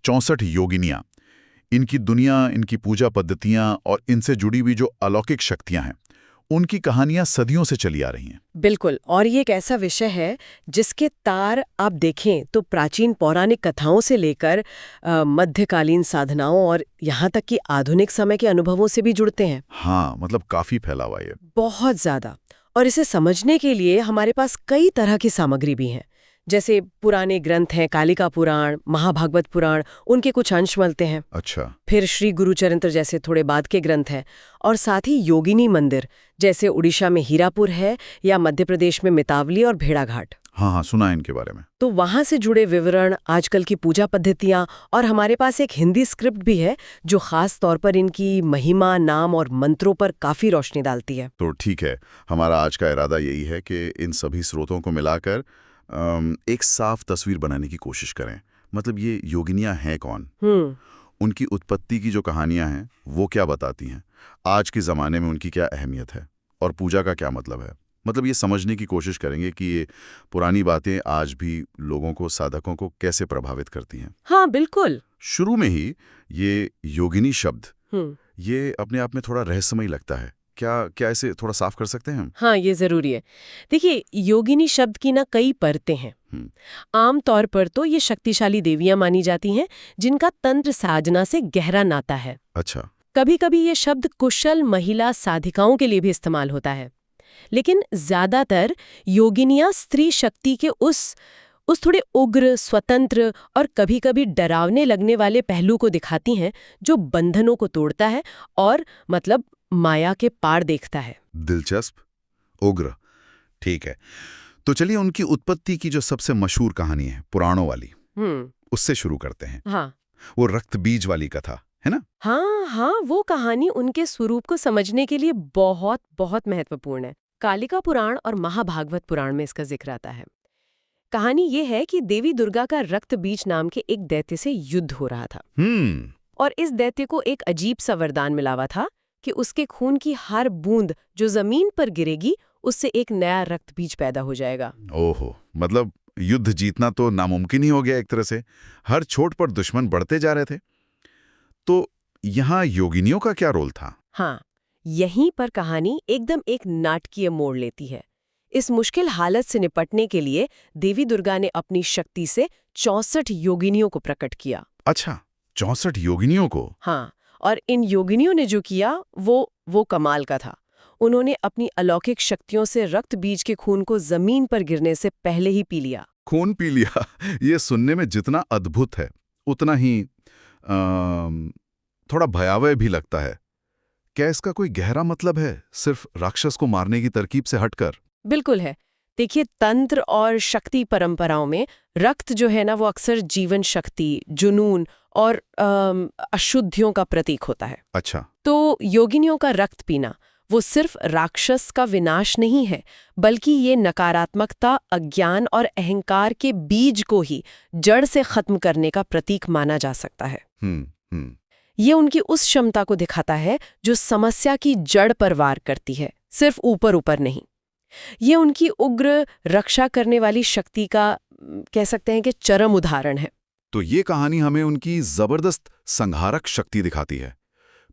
64 योगिनियां, इनकी दुनिया, इनकी पूजा पद्धतियां और इनसे जुड़ी हुई जो अलौकिक शक्तियां हैं, उनकी कहानियां सदियों से चली आ रही हैं। बिल्कुल, और ये एक ऐसा विषय है जिसके तार आप देखें तो प्राचीन पौराणिक कथाओं से लेकर मध्यकालीन साधनाओं और यहाँ तक कि आधुनिक समय के अनुभवों से भी जुड़ते हैं। हाँ, मतलब काफी फैला हुआ है। बहुत ज्यादा। और इसे समझने के लिए हमारे पास कई तरह की सामग्री भी है। जैसे पुराने ग्रंथ हैं, कालिका पुराण, महाभागवत पुराण, उनके कुछ अंश मिलते हैं। अच्छा। फिर श्री गुरुचरित्र जैसे थोड़े बाद के ग्रंथ हैं, और साथ ही योगिनी मंदिर, जैसे उड़ीसा में हीरापुर है या मध्य प्रदेश में मितावली और भेड़ाघाट। हाँ हाँ, सुना है इनके बारे में। तो वहां से जुड़े विवरण, आजकल की पूजा पद्धतियां, और हमारे पास एक हिंदी स्क्रिप्ट भी है जो खास तौर पर इनकी महिमा, नाम और मंत्रों पर काफी रोशनी डालती है। तो ठीक है, हमारा आज का इरादा यही है कि इन सभी स्रोतों को मिलाकर एक साफ तस्वीर बनाने की कोशिश करें। मतलब ये योगिनियां हैं कौन, उनकी उत्पत्ति की जो कहानियां हैं वो क्या बताती हैं, आज के ज़माने में उनकी क्या अहमियत है, और पूजा का क्या मतलब है। मतलब ये समझने की कोशिश करेंगे कि ये पुरानी बातें आज भी लोगों को, साधकों को कैसे प्रभावित करती हैं। हाँ बिल्कुल। शुरू में ही ये योगिनी शब्द, ये अपने आप में थोड़ा रहस्यमय लगता है। क्या इसे थोड़ा साफ कर सकते हैं हम? हाँ, ये जरूरी है। देखिए, योगिनी शब्द की ना कई परतें हैं। आम तौर पर तो ये शक्तिशाली देवियां मानी जाती हैं जिनका तंत्र साधना से गहरा नाता है। अच्छा। कभी कभी ये शब्द कुशल महिला साधिकाओं के लिए भी इस्तेमाल होता है, लेकिन ज्यादातर योगिनियां स्त्री शक्ति के उस थोड़े उग्र, स्वतंत्र और कभी कभी डरावने लगने वाले पहलू को दिखाती हैं जो बंधनों को तोड़ता है और मतलब माया के पार देखता है। दिलचस्प। उग्र, ठीक है। तो चलिए उनकी उत्पत्ति की जो सबसे मशहूर कहानी है, पुराणों वाली, उससे शुरू करते हैं। हाँ, वो रक्त बीज वाली कथा है ना? हाँ, वो कहानी उनके स्वरूप को समझने के लिए बहुत बहुत महत्वपूर्ण है। कालिका पुराण और महाभागवत पुराण में इसका जिक्र आता है। कहानी ये है कि देवी दुर्गा का रक्त बीज नाम के एक दैत्य से युद्ध हो रहा था। और इस दैत्य को एक अजीब सा वरदान मिला हुआ था कि उसके खून की हर बूंद जो जमीन पर गिरेगी, उससे एक नया रक्त बीज पैदा हो जाएगा। ओहो, मतलब युद्ध जीतना तो नामुमकिन ही हो गया एक तरह से। हर छोर पर दुश्मन बढ़ते जा रहे थे। तो यहाँ योगिनियों का क्या रोल था? हाँ, यहीं पर कहानी एकदम एक नाटकीय मोड़ लेती है। इस मुश्किल हालत से निपटने के लिए देवी दुर्गा ने अपनी शक्ति से 64 योगिनियों को प्रकट किया। अच्छा, 64 योगिनियों को? हाँ, और इन योगिनियों ने जो किया वो कमाल का था। उन्होंने अपनी अलौकिक शक्तियों से रक्त बीज के खून को जमीन पर गिरने से पहले ही पी लिया। खून पी लिया? ये सुनने में जितना अद्भुत है उतना ही थोड़ा भयावह भी लगता है। क्या इसका कोई गहरा मतलब है, सिर्फ राक्षस को मारने की तरकीब से हटकर? बिल्कुल है। देखिए, तंत्र और शक्ति परंपराओं में रक्त जो है ना, वो अक्सर जीवन शक्ति, जुनून और अशुद्धियों का प्रतीक होता है। अच्छा। तो योगिनियों का रक्त पीना वो सिर्फ राक्षस का विनाश नहीं है, बल्कि ये नकारात्मकता, अज्ञान और अहंकार के बीज को ही जड़ से खत्म करने का प्रतीक माना जा सकता है। ये उनकी उस क्षमता को दिखाता है जो समस्या की जड़ पर वार करती है, सिर्फ ऊपर ऊपर नहीं। ये उनकी उग्र रक्षा करने वाली शक्ति का कह सकते हैं कि चरम उदाहरण है। तो ये कहानी हमें उनकी जबरदस्त संहारक शक्ति दिखाती है।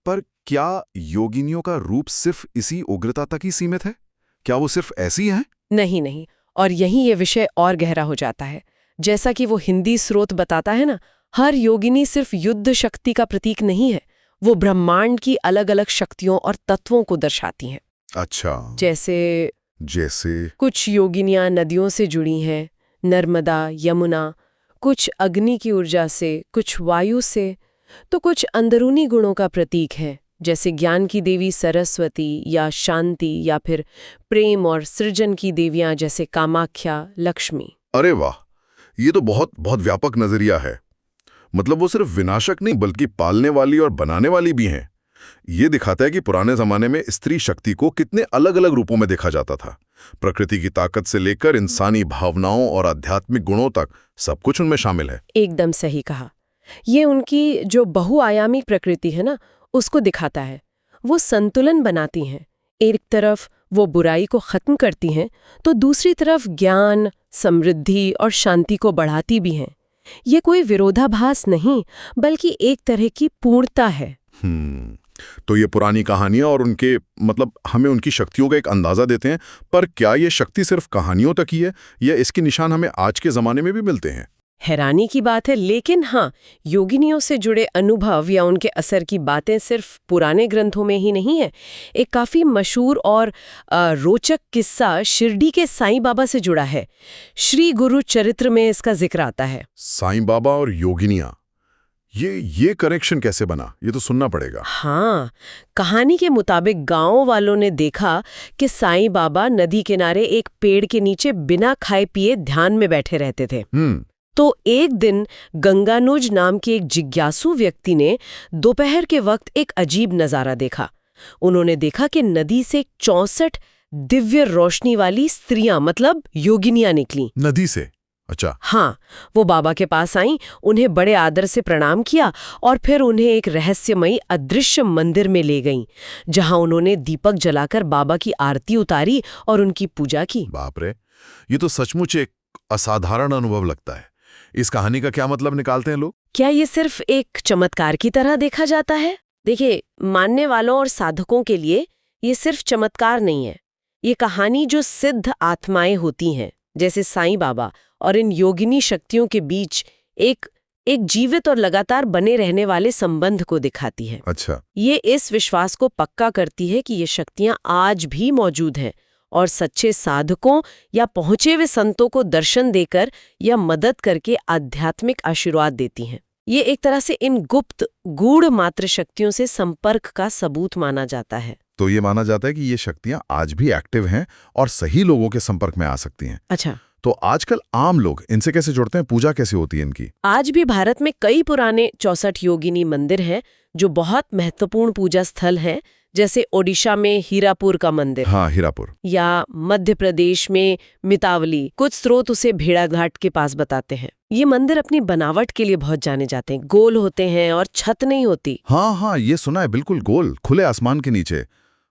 पर क्या योगिनियों का रूप सिर्फ इसी उग्रता तक ही सीमित है? क्या वो सिर्फ ऐसी हैं? नहीं, और यहीं ये विषय और गहरा हो जाता है। जैसा कि वो हिंदी स्रोत बताता है ना, हर योगिनी सिर्फ युद्ध शक्ति का प्रतीक नहीं है, वो ब्रह्मांड की अलग अलग शक्तियों और तत्वों को दर्शाती हैं। अच्छा। जैसे कुछ योगिनियां नदियों से जुड़ी हैं, नर्मदा, यमुना, कुछ अग्नि की ऊर्जा से, कुछ वायु से, तो कुछ अंदरूनी गुणों का प्रतीक है, जैसे ज्ञान की देवी सरस्वती या शांति, या फिर प्रेम और सृजन की देवियां जैसे कामाख्या, लक्ष्मी। अरे वाह, ये तो बहुत बहुत व्यापक नजरिया है। मतलब वो सिर्फ विनाशक नहीं बल्कि पालने वाली और बनाने वाली भी हैं। ये दिखाता है कि पुराने जमाने में स्त्री शक्ति को कितने अलग अलग रूपों में देखा जाता था। प्रकृति की ताकत से लेकर इंसानी भावनाओं और आध्यात्मिक गुणों तक सब कुछ उनमें शामिल है। एकदम सही कहा। ये उनकी जो बहुआयामी प्रकृति है ना, उसको दिखाता है। वो संतुलन बनाती हैं। एक तरफ वो बुराई को खत्म करती हैं, तो दूसरी तरफ ज्ञान, समृद्धि और शांति को बढ़ाती भी हैं। ये कोई विरोधाभास नहीं, बल्कि एक तरह की पूर्णता है। तो ये पुरानी कहानियां और उनके मतलब हमें उनकी शक्तियों का एक अंदाजा देते हैं, पर क्या ये शक्ति सिर्फ कहानियों तक ही है या इसके निशान हमें आज के जमाने में भी मिलते हैं? हैरानी की बात है, लेकिन हाँ, योगिनियों से जुड़े अनुभव या उनके असर की बातें सिर्फ पुराने ग्रंथों में ही नहीं है। एक काफी मशहूर और रोचक किस्सा शिरडी के साईं बाबा से जुड़ा है। श्री गुरु चरित्र में इसका जिक्र आता है। साईं बाबा और योगिनियां, ये कनेक्शन कैसे बना? ये तो सुनना पड़ेगा। हाँ, कहानी के मुताबिक गांव वालों ने देखा कि साईं बाबा नदी किनारे एक पेड़ के नीचे बिना खाए पिए ध्यान में बैठे रहते थे। तो एक दिन गंगानुज नाम के एक जिज्ञासु व्यक्ति ने दोपहर के वक्त एक अजीब नजारा देखा। उन्होंने देखा कि नदी से 64 दिव्य रोशनी वाली स्त्रियां मतलब योगिनियां निकली। नदी से? अच्छा। हाँ, वो बाबा के पास आईं, उन्हें बड़े आदर से प्रणाम किया और फिर उन्हें एक रहस्यमयी अदृश्य मंदिर में ले गईं, जहां उन्होंने दीपक जलाकर बाबा की आरती उतारी और उनकी पूजा की। बाप रे, ये तो सचमुच एक असाधारण अनुभव लगता है। इस कहानी का क्या मतलब निकालते हैं लोग? क्या ये सिर्फ एक चमत्कार की तरह देखा जाता है? देखिए, मानने वालों और साधकों के लिए ये सिर्फ चमत्कार नहीं है। ये कहानी जो सिद्ध आत्माएं होती हैं, जैसे साईं बाबा और इन योगिनी शक्तियों के बीच एक जीवित और लगातार बने रहने वाले संबंध को दिखाती है। अच्छा। ये इस विश्वास को पक्का करती है कि ये शक्तियां आज भी मौजूद हैं और सच्चे साधकों या पहुंचे हुए संतों को दर्शन देकर या मदद करके आध्यात्मिक आशीर्वाद देती हैं। ये एक तरह से इन गुप्त गूढ़ मात्र शक्तियों से संपर्क का सबूत माना जाता है। तो ये माना जाता है कि ये शक्तियां आज भी एक्टिव हैं और सही लोगों के संपर्क में आ सकती हैं। अच्छा, तो आजकल आम लोग इनसे कैसे जुड़ते हैं? पूजा कैसे होती है इनकी? आज भी भारत में कई पुराने 64 योगिनी मंदिर हैं जो बहुत महत्वपूर्ण पूजा स्थल हैं, जैसे ओडिशा में हीरापुर का मंदिर। हाँ, हीरापुर। या मध्य प्रदेश में मितावली। कुछ स्रोत उसे भेड़ाघाट के पास बताते हैं। ये मंदिर अपनी बनावट के लिए बहुत जाने जाते हैं। गोल होते हैं और छत नहीं होती। हाँ, ये सुना है, बिल्कुल गोल, खुले आसमान के नीचे,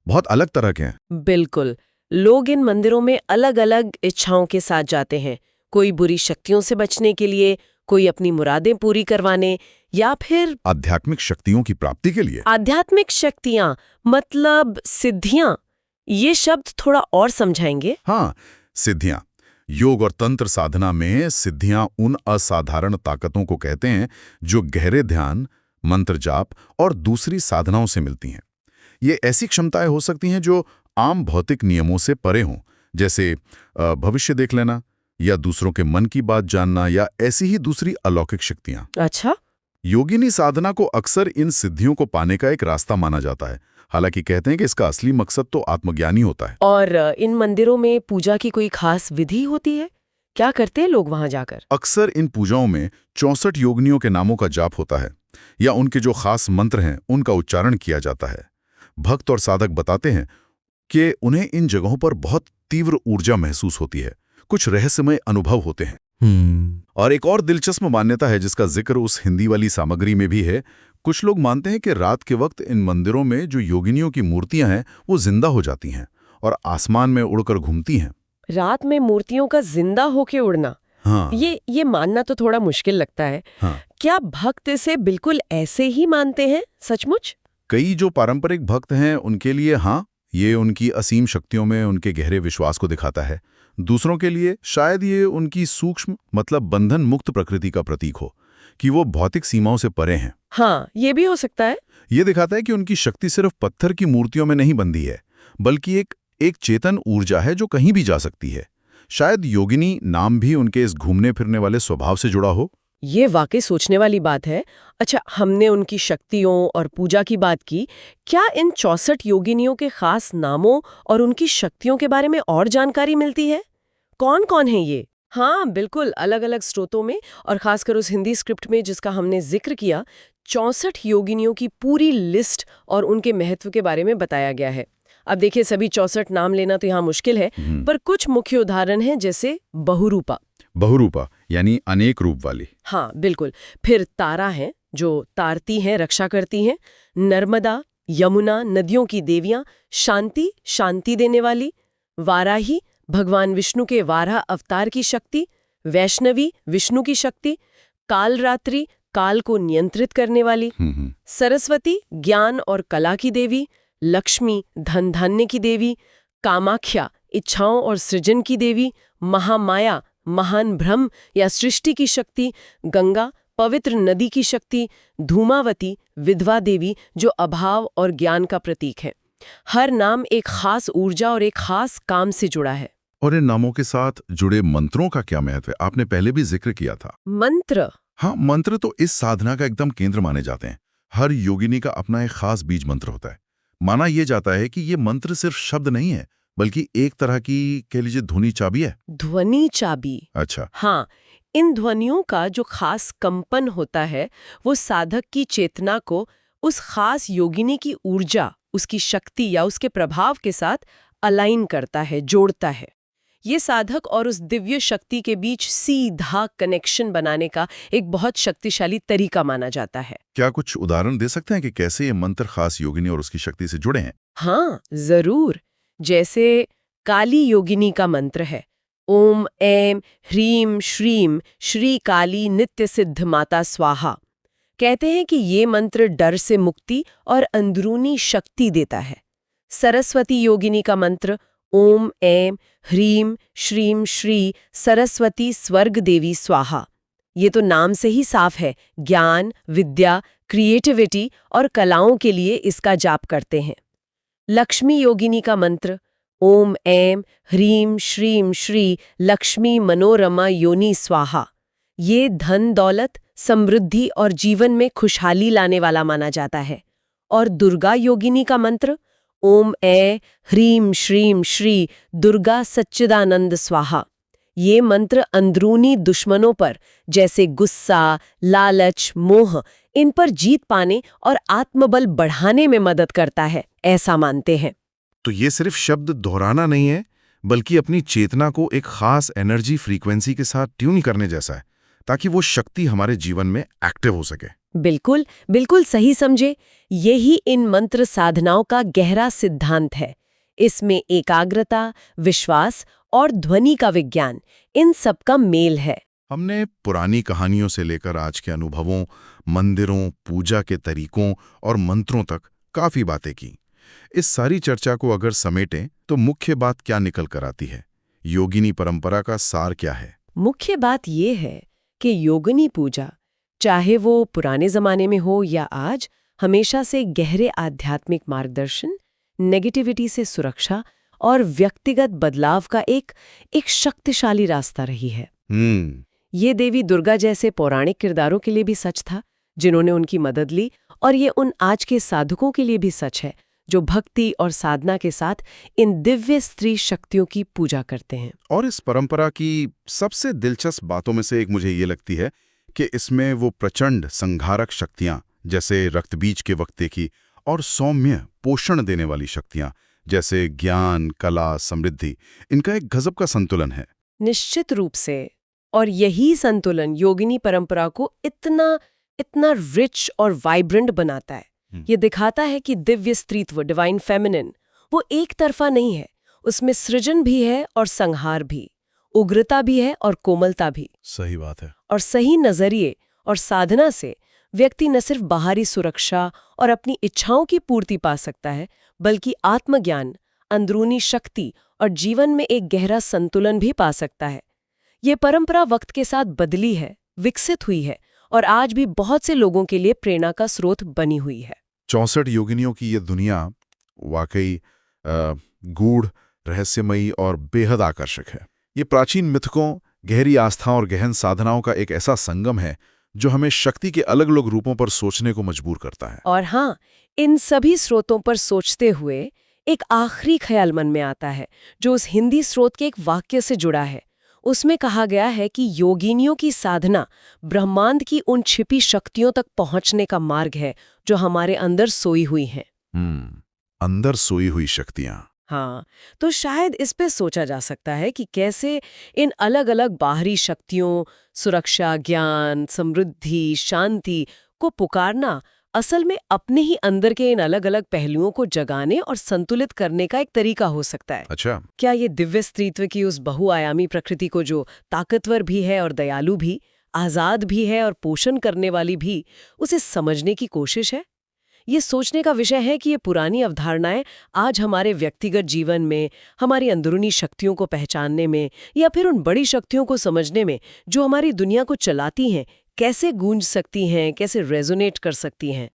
बहुत अलग तरह के हैं। बिल्कुल। लोग इन मंदिरों में अलग अलग इच्छाओं के साथ जाते हैं। कोई बुरी शक्तियों से बचने के लिए, कोई अपनी मुरादें पूरी करवाने, या फिर आध्यात्मिक शक्तियों की प्राप्ति के लिए। आध्यात्मिक शक्तियां मतलब सिद्धियां, ये शब्द थोड़ा और समझाएंगे? हाँ, सिद्धियां। योग और तंत्र साधना में सिद्धियां उन असाधारण ताकतों को कहते हैं जो गहरे ध्यान, मंत्र जाप और दूसरी साधनाओं से मिलती हैं। ये ऐसी क्षमताएं हो सकती हैं जो आम भौतिक नियमों से परे हों, जैसे भविष्य देख लेना या दूसरों के मन की बात जानना या ऐसी ही दूसरी अलौकिक शक्तियां। अच्छा। योगिनी साधना को अक्सर इन सिद्धियों को पाने का एक रास्ता माना जाता है। हालांकि कहते हैं कि इसका असली मकसद तो आत्मज्ञान ही होता है। और इन मंदिरों में पूजा की कोई खास विधि होती है? क्या करते हैं लोग वहां जाकर? अक्सर इन पूजाओं में 64 योगिनियों के नामों का जाप होता है या उनके जो खास मंत्र हैं उनका उच्चारण किया जाता है। भक्त और साधक बताते हैं कि उन्हें इन जगहों पर बहुत तीव्र ऊर्जा महसूस होती है, कुछ रहस्यमय अनुभव होते हैं। और एक और दिलचस्प मान्यता है जिसका जिक्र उस हिंदी वाली सामग्री में भी है। कुछ लोग मानते हैं कि रात के वक्त इन मंदिरों में जो योगिनियों की मूर्तियां हैं वो जिंदा हो जाती हैं और आसमान में उड़कर घूमती हैं। रात में मूर्तियों का जिंदा होके उड़ना? हाँ। ये मानना तो थोड़ा मुश्किल लगता है। हाँ। क्या भक्त इसे बिल्कुल ऐसे ही मानते हैं सचमुच? कई जो पारंपरिक भक्त हैं उनके लिए हाँ, ये उनकी असीम शक्तियों में उनके गहरे विश्वास को दिखाता है। दूसरों के लिए शायद ये उनकी सूक्ष्म मतलब बंधन मुक्त प्रकृति का प्रतीक हो कि वो भौतिक सीमाओं से परे हैं। हाँ, ये भी हो सकता है। ये दिखाता है कि उनकी शक्ति सिर्फ पत्थर की मूर्तियों में नहीं बंधी है, बल्कि एक चेतन ऊर्जा है जो कहीं भी जा सकती है। शायद योगिनी नाम भी उनके इस घूमने फिरने वाले स्वभाव से जुड़ा हो। ये वाकई सोचने वाली बात है। अच्छा, हमने उनकी शक्तियों और पूजा की बात की। क्या इन 64 योगिनियों के खास नामों और उनकी शक्तियों के बारे में और जानकारी मिलती है? कौन कौन है ये? हाँ, बिल्कुल, अलग अलग स्रोतों में और खासकर उस हिंदी स्क्रिप्ट में जिसका हमने जिक्र किया, 64 योगिनियों की पूरी लिस्ट और उनके महत्व के बारे में बताया गया है। अब देखिए, सभी 64 नाम लेना तो यहाँ मुश्किल है, पर कुछ मुख्य उदाहरण हैं, जैसे बहुरूपा। बहुरूपा यानी अनेक रूप वाली। हाँ, बिल्कुल। फिर तारा है जो तारती हैं, रक्षा करती हैं। नर्मदा, यमुना, नदियों की देवियां। शांति, शांति देने वाली। वाराही, भगवान विष्णु के वाराह अवतार की शक्ति। वैष्णवी, विष्णु की शक्ति। कालरात्रि, काल को नियंत्रित करने वाली। सरस्वती, ज्ञान और कला की देवी। लक्ष्मी, धन धान्य की देवी। कामाख्या, इच्छाओं और सृजन की देवी। महामाया, महान ब्रह्म या सृष्टि की शक्ति। गंगा, पवित्र नदी की शक्ति। धूमावती, विधवा देवी, जो अभाव और ज्ञान का प्रतीक है। हर नाम एक खास ऊर्जा और एक खास काम से जुड़ा है। और इन नामों के साथ जुड़े मंत्रों का क्या महत्व है? आपने पहले भी जिक्र किया था। मंत्र? हाँ, मंत्र तो इस साधना का एकदम केंद्र माने जाते हैं। हर योगिनी का अपना एक खास बीज मंत्र होता है। माना यह जाता है कि ये मंत्र सिर्फ शब्द नहीं है, बल्कि एक तरह की कह लीजिए ध्वनि चाबी है। ध्वनि चाबी? अच्छा। हाँ, इन ध्वनियों का जो खास कंपन होता है वो साधक की चेतना को उस खास योगिनी की ऊर्जा, उसकी शक्ति या उसके प्रभाव के साथ अलाइन करता है, जोड़ता है। ये साधक और उस दिव्य शक्ति के बीच सीधा कनेक्शन बनाने का एक बहुत शक्तिशाली तरीका माना जाता है। क्या कुछ उदाहरण दे सकते हैं कि कैसे ये मंत्र खास योगिनी और उसकी शक्ति से जुड़े हैं? हाँ, जरूर। जैसे काली योगिनी का मंत्र है, ओम ऐं ह्रीं श्रीं श्री काली नित्य सिद्ध माता स्वाहा। कहते हैं कि ये मंत्र डर से मुक्ति और अंदरूनी शक्ति देता है। सरस्वती योगिनी का मंत्र ओम ऐं ह्रीं श्रीं श्री सरस्वती स्वर्ग देवी स्वाहा। ये तो नाम से ही साफ है, ज्ञान, विद्या, क्रिएटिविटी और कलाओं के लिए इसका जाप करते हैं। लक्ष्मी योगिनी का मंत्र ओम ऐं ह्रीं श्रीं श्री लक्ष्मी मनोरमा योनि स्वाहा। ये धन दौलत, समृद्धि और जीवन में खुशहाली लाने वाला माना जाता है। और दुर्गा योगिनी का मंत्र ओम ऐं ह्रीं श्रीं श्री दुर्गा सच्चिदानंद स्वाहा। ये मंत्र अंदरूनी दुश्मनों पर जैसे गुस्सा, लालच, मोह, इन पर जीत पाने और आत्मबल बढ़ाने में मदद करता है, ऐसा मानते हैं। तो ये सिर्फ शब्द दोहराना नहीं है, बल्कि अपनी चेतना को एक खास एनर्जी फ्रीक्वेंसी के साथ ट्यून करने जैसा है, ताकि वो शक्ति हमारे जीवन में एक्टिव हो सके। बिल्कुल, बिल्कुल सही समझे। यही इन मंत्र साधनाओं का गहरा सिद्धांत है। इसमें एकाग्रता, विश्वास और ध्वनि का विज्ञान, इन सब का मेल है। हमने पुरानी कहानियों से लेकर आज के अनुभवों, मंदिरों, पूजा के तरीकों और मंत्रों तक काफी बातें की। इस सारी चर्चा को अगर समेटें तो मुख्य बात क्या निकल कर आती है? योगिनी परंपरा का सार क्या है? मुख्य बात ये है कि योगिनी पूजा, चाहे वो पुराने जमाने में हो या आज, हमेशा से गहरे आध्यात्मिक मार्गदर्शन, नेगेटिविटी से सुरक्षा और व्यक्तिगत बदलाव का एक शक्तिशाली रास्ता रही है। ये देवी दुर्गा जैसे पौराणिक किरदारों के लिए भी सच था, जिन्होंने उनकी मदद ली, और ये उन आज के साधकों के लिए भी सच है, जो भक्ति और साधना के साथ इन दिव्य स्त्री शक्तियों की पूजा करते हैं। और इस परंपरा की सबसे दिलचस्प बातों में से एक मुझे ये लगती है कि इसमें वो प्रचंड संघारक शक्तियां, जैसे रक्तबीज के वक्ते की, और सौम्य पोषण देने वाली शक्तियां, जैसे ज्ञान, कला, समृद्धि, इनका एक गजब का संतुलन है। निश्चित रूप से। और यही संतुलन योगिनी परंपरा को इतना रिच और वाइब्रेंट बनाता है। ये दिखाता है कि दिव्य स्त्रीत्व, डिवाइन फेमिनिन, वो एक तरफा नहीं है। उसमें सृजन भी है और संहार भी, उग्रता भी है और कोमलता भी। सही बात है। और सही नजरिए और साधना से व्यक्ति न सिर्फ बाहरी सुरक्षा और अपनी इच्छाओं की पूर्ति पा सकता है, बल्कि आत्मज्ञान, अंदरूनी शक्ति और जीवन में एक गहरा संतुलन भी पा सकता है। ये परंपरा वक्त के साथ बदली है, विकसित हुई है और आज भी बहुत से लोगों के लिए प्रेरणा का स्रोत बनी हुई है। 64 योगिनियों की ये दुनिया वाकई गूढ़, रहस्यमयी और बेहद आकर्षक है। ये प्राचीन मिथकों, गहरी आस्था और गहन साधनाओं का एक ऐसा संगम है जो हमें शक्ति के अलग अलग रूपों पर सोचने को मजबूर करता है। और हाँ, इन सभी स्रोतों पर सोचते हुए एक आखिरी ख्याल मन में आता है, जो उस हिंदी स्रोत के एक वाक्य से जुड़ा है। उसमें कहा गया है कि योगिनियों की साधना ब्रह्मांड की उन छिपी शक्तियों तक पहुंचने का मार्ग है जो हमारे अंदर सोई हुई हैं। अंदर सोई हुई शक्तियां। हाँ, तो शायद इस पे सोचा जा सकता है कि कैसे इन अलग अलग बाहरी शक्तियों, सुरक्षा, ज्ञान, समृद्धि, शांति को पुकारना असल में अपने ही अंदर के इन अलग अलग पहलुओं को जगाने और संतुलित करने का एक तरीका हो सकता है। अच्छा। क्या ये दिव्य स्त्रीत्व की उस बहुआयामी प्रकृति को, जो ताकतवर भी है और दयालु भी, आज़ाद भी है और पोषण करने वाली भी, उसे समझने की कोशिश है। ये सोचने का विषय है कि ये पुरानी अवधारणाएं आज हमारे व्यक्तिगत जीवन में, हमारी अंदरूनी शक्तियों को पहचानने में या फिर उन बड़ी शक्तियों को समझने में जो हमारी दुनिया को चलाती हैं, कैसे गूंज सकती हैं, कैसे रेजोनेट कर सकती हैं।